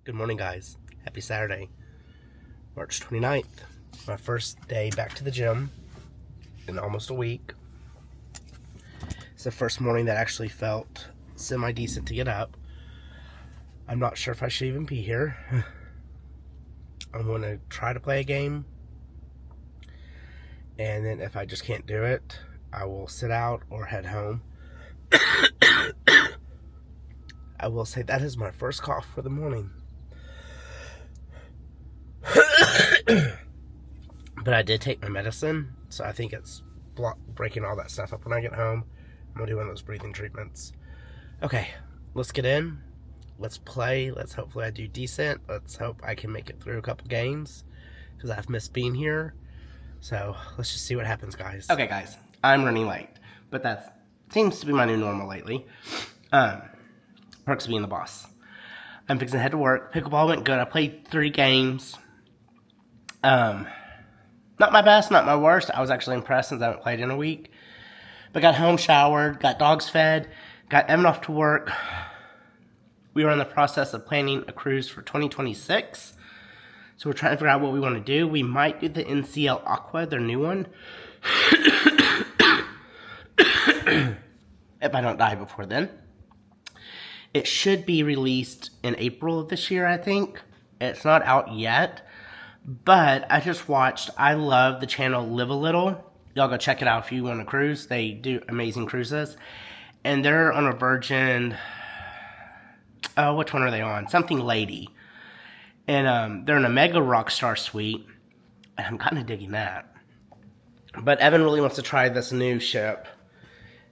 Good morning, guys. Happy Saturday, March 29th. My first day back to the gym in almost a week. It's the first morning that actually felt semi-decent to get up. I'm not sure if I should even be here. I'm going to try to play a game. And then if I just can't do it, I will sit out or head home. I will say that is my first cough for the morning. But I did take my medicine, so I think it's breaking all that stuff up when I get home. I'm going to do one of those breathing treatments. Okay, let's get in. Let's play. Let's hopefully I do decent. Let's hope I can make it through a couple games, because I've missed being here. So let's just see what happens, guys. Okay, guys, I'm running late, but that seems to be my new normal lately. Perks of being the boss. I'm fixing to head to work. Pickleball went good. I played 3 games. Not my best, not my worst. I was actually impressed since I haven't played in a week. But got home, showered, got dogs fed, got Evan off to work. We were in the process of planning a cruise for 2026. So we're trying to figure out what we want to do. We might do the NCL Aqua, their new one. If I don't die before then. It should be released in April of this year, I think. It's not out yet. But I just watched, I love the channel Live a Little. Y'all go check it out if you want to cruise. They do amazing cruises. And they're on a Virgin, which one are they on? Something Lady. And they're in a Mega Rockstar suite. And I'm kind of digging that. But Evan really wants to try this new ship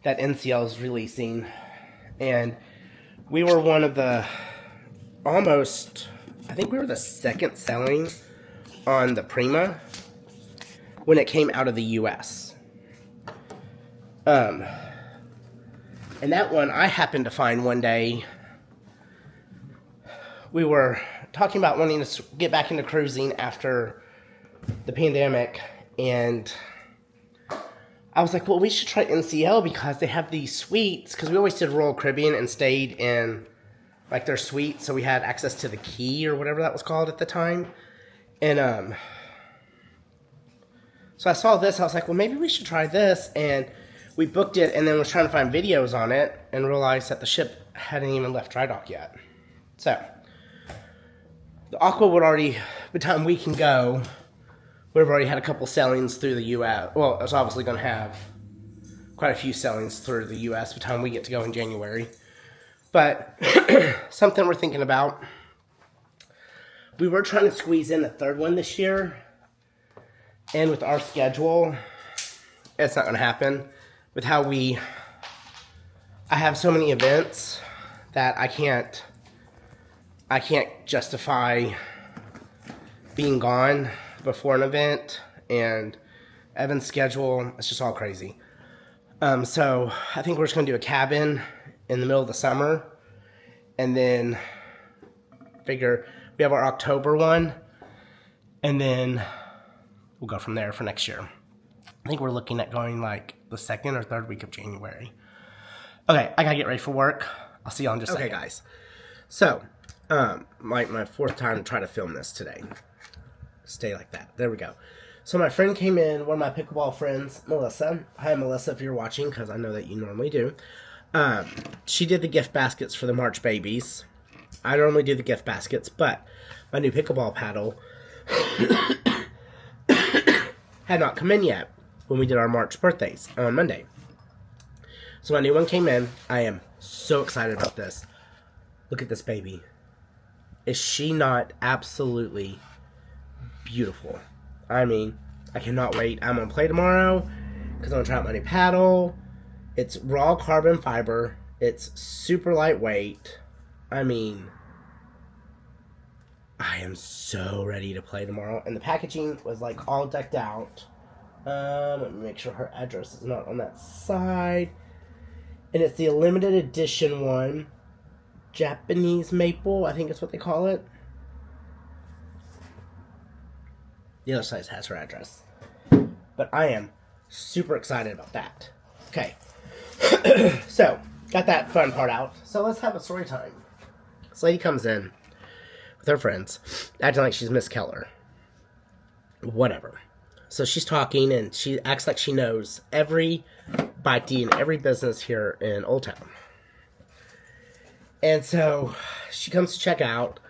that NCL is releasing. And we were one of the, almost, I think we were the second selling on the Prima when it came out of the US. And that one I happened to find one day. We were talking about wanting to get back into cruising after the pandemic, and I was like, well, we should try NCL because they have these suites, because we always did Royal Caribbean and stayed in like their suite, so we had access to the key or whatever that was called at the time. And so I saw this, I was like, well, maybe we should try this, and we booked it, and then was trying to find videos on it, and realized that the ship hadn't even left dry dock yet. So, the Aqua would already, by the time we can go, would have already had a couple sailings through the U.S. Well, it's obviously going to have quite a few sailings through the U.S. by the time we get to go in January. But, something we're thinking about. We were trying to squeeze in a third one this year, and with our schedule, it's not going to happen. With how I have so many events that I can't justify being gone before an event, and Evan's schedule, it's just all crazy. So I think we're just going to do a cabin in the middle of the summer, and then figure we have our October one, and then we'll go from there for next year. I think we're looking at going like the 2nd or 3rd week of January. Okay, I gotta get ready for work. I'll see y'all in just a second. Okay, guys. So, my 4th time to try to film this today. Stay like that. There we go. So my friend came in, one of my pickleball friends, Melissa. Hi, Melissa, if you're watching, because I know that you normally do. She did the gift baskets for the March babies. I normally do the gift baskets, but my new pickleball paddle had not come in yet when we did our March birthdays on Monday. So my new one came in. I am so excited about this. Look at this baby. Is she not absolutely beautiful? I mean, I cannot wait. I'm going to play tomorrow because I'm going to try out my new paddle. It's raw carbon fiber. It's super lightweight. I mean, I am so ready to play tomorrow. And the packaging was like all decked out. Let me make sure her address is not on that side. And it's the limited edition one. Japanese maple, I think that's what they call it. The other side has her address. But I am super excited about that. Okay. So, got that fun part out. So let's have a story time. This lady comes in with her friends, acting like she's Miss Keller. Whatever. So she's talking, and she acts like she knows every bitey and every business here in Old Town. And so she comes to check out,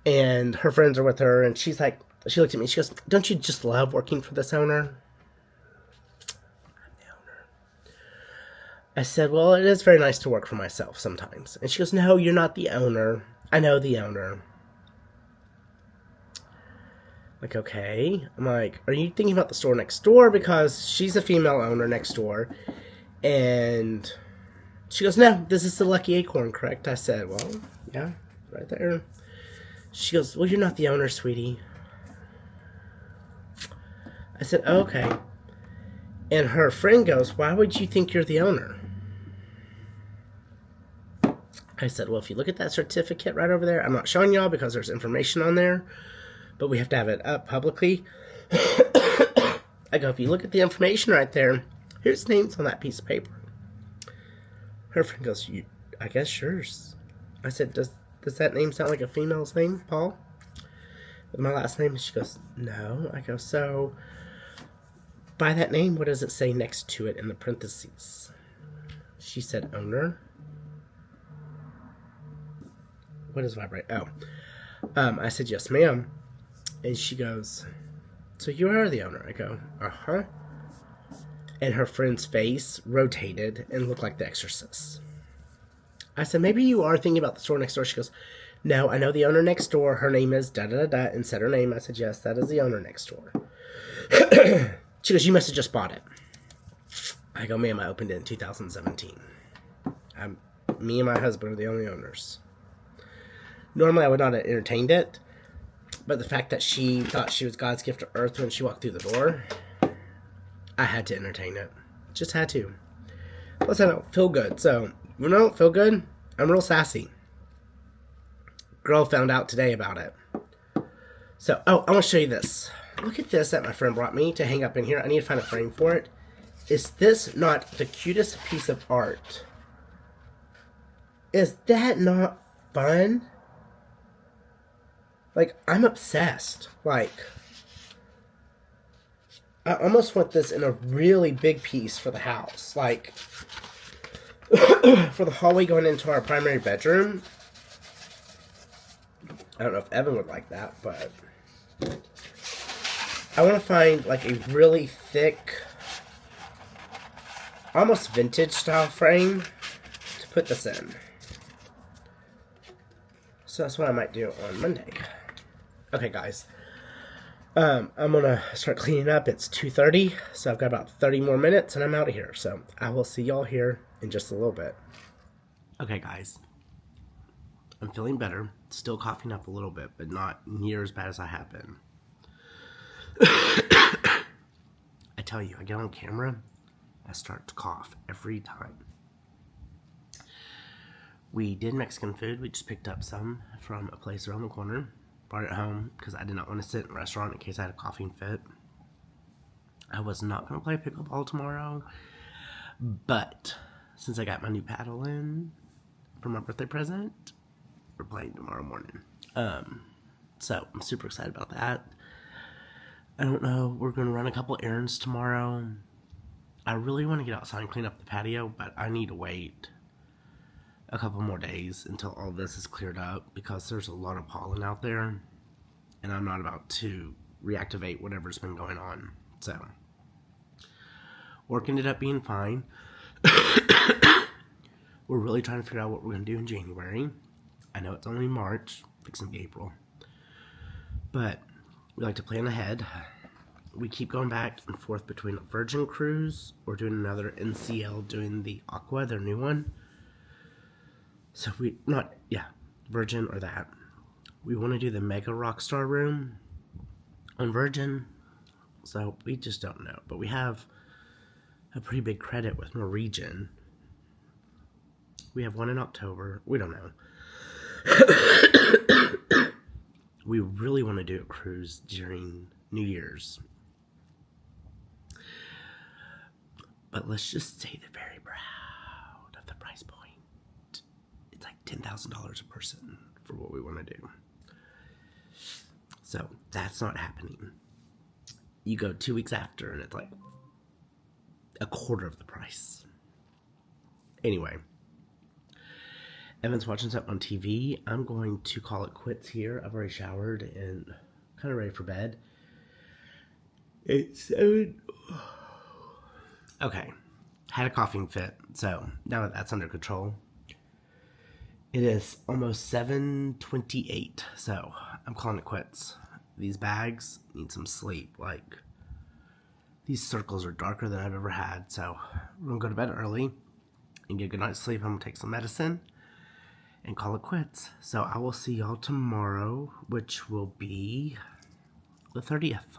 and her friends are with her, and she's like, she looked at me, she goes, "Don't you just love working for this owner?" I'm the owner. I said, "Well, it is very nice to work for myself sometimes." And she goes, "No, you're not the owner. I know the owner." Like, okay. I'm like, "Are you thinking about the store next door?" Because she's a female owner next door. And she goes, "No, this is the Lucky Acorn, correct?" I said, "Well, yeah, right there." She goes, "Well, you're not the owner, sweetie." I said, "Oh, okay." And her friend goes, "Why would you think you're the owner?" I said, "Well, if you look at that certificate right over there, I'm not showing y'all because there's information on there, but we have to have it up publicly." I go, "If you look at the information right there, here's names on that piece of paper." Her friend goes, "I guess yours." I said, Does that name sound like a female's name, Paul? With my last name?" And she goes, "No." I go, "So, by that name, what does it say next to it in the parentheses?" She said, "Owner." What does vibrate? Oh. I said, "Yes, ma'am." And she goes, "So you are the owner?" I go, "Uh-huh." And her friend's face rotated and looked like The Exorcist. I said, "Maybe you are thinking about the store next door." She goes, "No, I know the owner next door. Her name is da-da-da-da," and said her name. I said, "Yes, that is the owner next door." She goes, "You must have just bought it." I go, "Ma'am, I opened it in 2017. Me and my husband are the only owners." Normally, I would not have entertained it, but the fact that she thought she was God's gift to earth when she walked through the door, I had to entertain it. Just had to. Plus, I don't feel good. So, you know, feel good? I'm real sassy. Girl found out today about it. So, I want to show you this. Look at this that my friend brought me to hang up in here. I need to find a frame for it. Is this not the cutest piece of art? Is that not fun? Like, I'm obsessed. Like, I almost want this in a really big piece for the house. Like, for the hallway going into our primary bedroom. I don't know if Evan would like that, but I want to find, like, a really thick, almost vintage style frame to put this in. So that's what I might do on Monday. Okay, guys. I'm going to start cleaning up. It's 2:30, so I've got about 30 more minutes, and I'm out of here. So I will see y'all here in just a little bit. Okay, guys. I'm feeling better. Still coughing up a little bit, but not near as bad as I have been. I tell you, I get on camera, I start to cough every time. We did Mexican food. We just picked up some from a place around the corner. Brought it home because I did not want to sit in a restaurant in case I had a coughing fit. I was not going to play pickleball tomorrow, but since I got my new paddle in for my birthday present, we're playing tomorrow morning. So I'm super excited about that. I don't know. We're going to run a couple errands tomorrow. I really want to get outside and clean up the patio, but I need to wait a couple more days until all this is cleared up because there's a lot of pollen out there and I'm not about to reactivate whatever's been going on. So, work ended up being fine. We're really trying to figure out what we're going to do in January. I know it's only March, fixing to be April, but we like to plan ahead. We keep going back and forth between a Virgin cruise or doing another NCL, doing the Aqua, their new one. So Virgin or that. We want to do the Mega Rockstar room on Virgin. So we just don't know. But we have a pretty big credit with Norwegian. We have one in October. We don't know. We really want to do a cruise during New Year's. But let's just say they're very proud of the price point. It's like $10,000 a person for what we want to do. So that's not happening. You go 2 weeks after, and it's like a quarter of the price. Anyway, Evan's watching something on TV. I'm going to call it quits here. I've already showered and kind of ready for bed. It's 7. Okay. Had a coughing fit, so now that that's under control. It is almost 7:28, so I'm calling it quits. These bags need some sleep. Like, these circles are darker than I've ever had, so we're gonna go to bed early and get a good night's sleep. I'm gonna take some medicine and call it quits. So I will see y'all tomorrow, which will be the 30th.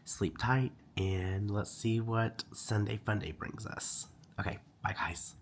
Sleep tight, and let's see what Sunday Funday brings us. Okay, bye guys.